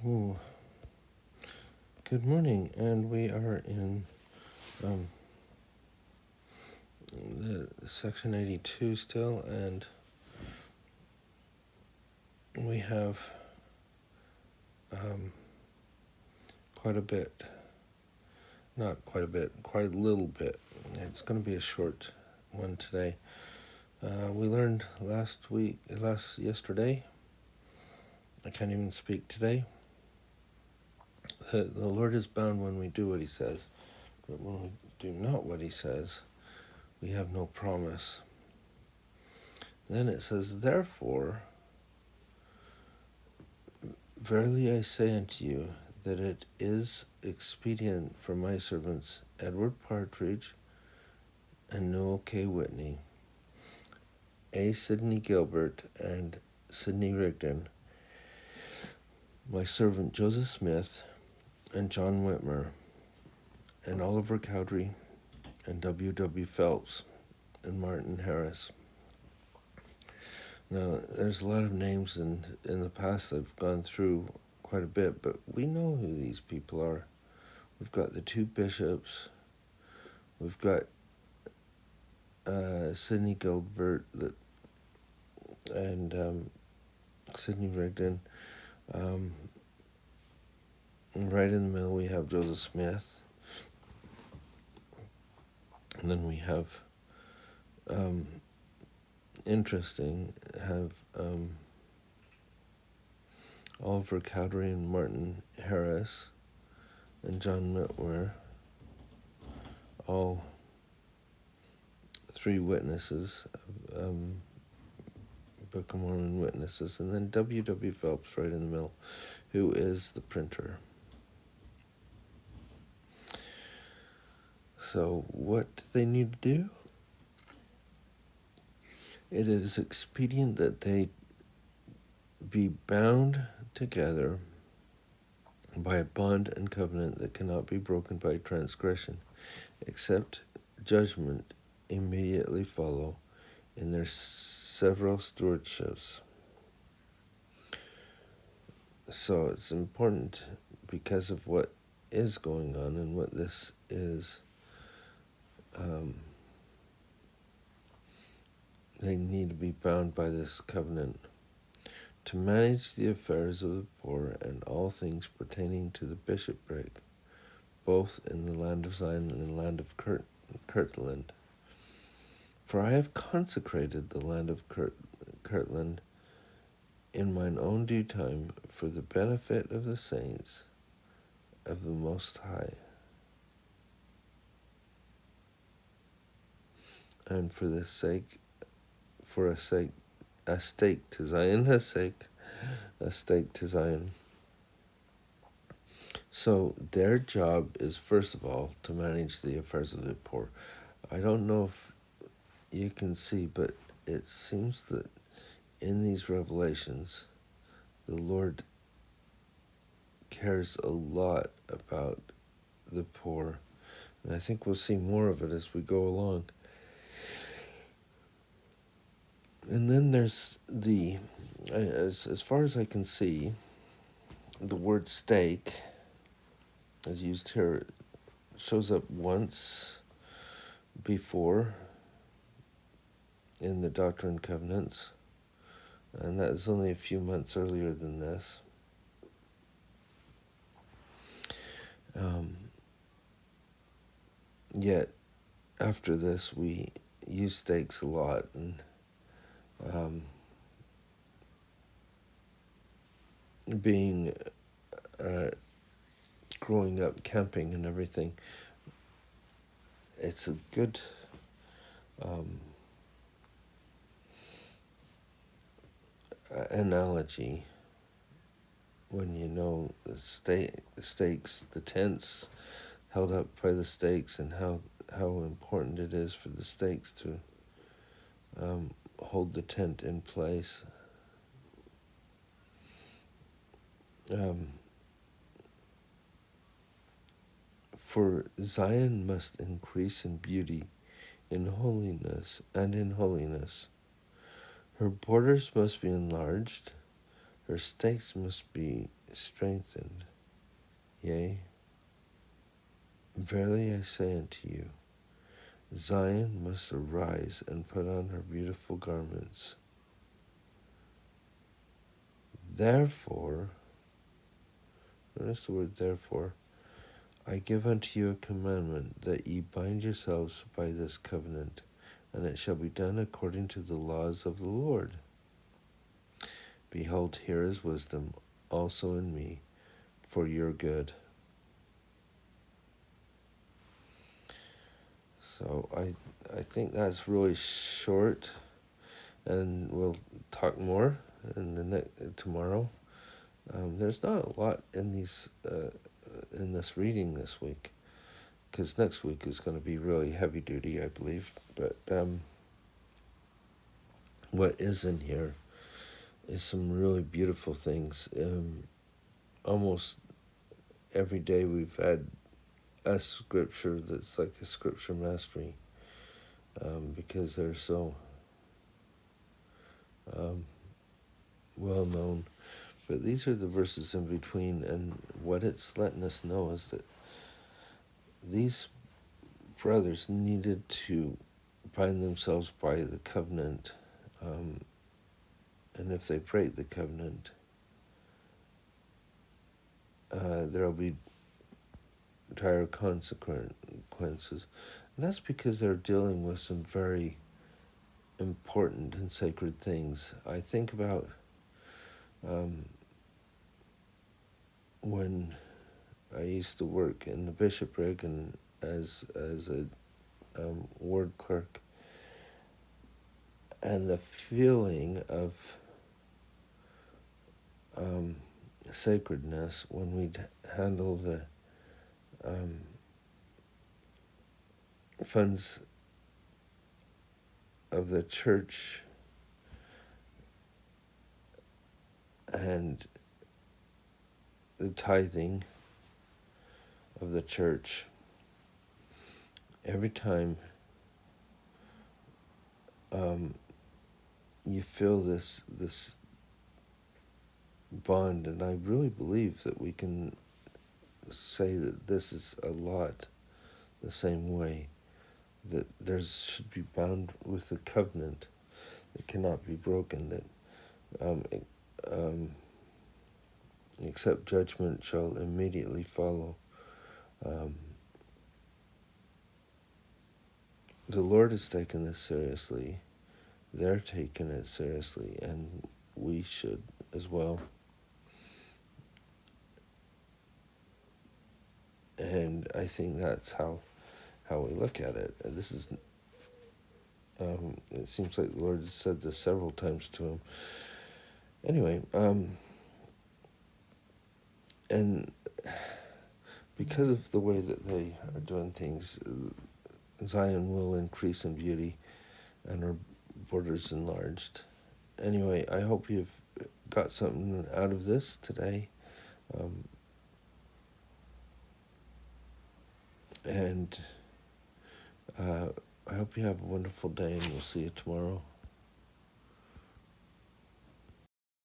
Ooh, good morning, and we are in the section 82 still, and we have quite a little bit. It's going to be a short one today. We learned yesterday, I can't even speak today, that the Lord is bound when we do what he says, but when we do not what he says, we have no promise. Then it says, therefore, verily I say unto you, that it is expedient for my servants Edward Partridge and Noel K. Whitney, A. Sidney Gilbert and Sidney Rigdon, my servant Joseph Smith and John Whitmer, and Oliver Cowdery and W. Phelps and Martin Harris. Now, there's a lot of names, and in the past I've gone through quite a bit, but we know who these people are. We've got the two bishops. We've got Sidney Gilbert and Sidney Rigdon. And right in the middle we have Joseph Smith. And then we have, Oliver Cowdery and Martin Harris and John Whitmer, all three witnesses, Book of Mormon witnesses, and then W. Phelps right in the middle, who is the printer. So what do they need to do? It is expedient that they be bound together by a bond and covenant that cannot be broken by transgression, except judgment immediately follow in their several stewardships. So it's important because of what is going on and what this is. They need to be bound by this covenant to manage the affairs of the poor and all things pertaining to the bishopric, both in the land of Zion and in the land of Kirtland. For I have consecrated the land of Kirtland in mine own due time for the benefit of the saints of the Most High, and for a stake to Zion, a stake to Zion. So their job is, first of all, to manage the affairs of the poor. I don't know if you can see, but it seems that in these revelations, the Lord cares a lot about the poor. And I think we'll see more of it as we go along. And then there's as far as I can see, the word stake, as used here, shows up once before in the Doctrine and Covenants, and that is only a few months earlier than this. Yet, after this, we use stakes a lot, and growing up camping and everything, it's a good analogy when you know the stakes, the tents held up by the stakes, and how important it is for the stakes to hold the tent in place. For Zion must increase in beauty, in holiness, and in holiness. Her borders must be enlarged, her stakes must be strengthened. Yea, verily I say unto you, Zion must arise and put on her beautiful garments. Therefore, notice the word therefore, I give unto you a commandment, that ye bind yourselves by this covenant, and it shall be done according to the laws of the Lord. Behold, here is wisdom also in me, for your good. So I think that's really short, and we'll talk more in tomorrow. There's not a lot in this reading this week, because next week is going to be really heavy duty, I believe. But what is in here is some really beautiful things. Almost every day we've had a scripture that's like a scripture mastery, because they're so well known. But these are the verses in between, and what it's letting us know is that these brothers needed to bind themselves by the covenant, and if they break the covenant, there'll be dire consequences. And that's because they're dealing with some very important and sacred things. I think about when I used to work in the bishopric and as a ward clerk, and the feeling of sacredness when we'd handle the funds of the church and the tithing of the church. Every time you feel this bond, and I really believe that we can say that this is a lot the same way, that there should be bound with a covenant that cannot be broken, that except judgment shall immediately follow. The Lord has taken this seriously. They're taking it seriously, and we should as well. And I think that's how we look at it. This is, it seems like the Lord has said this several times to him. Anyway, and because of the way that they are doing things, Zion will increase in beauty and her borders enlarged. Anyway, I hope you've got something out of this today. And I hope you have a wonderful day, and we'll see you tomorrow.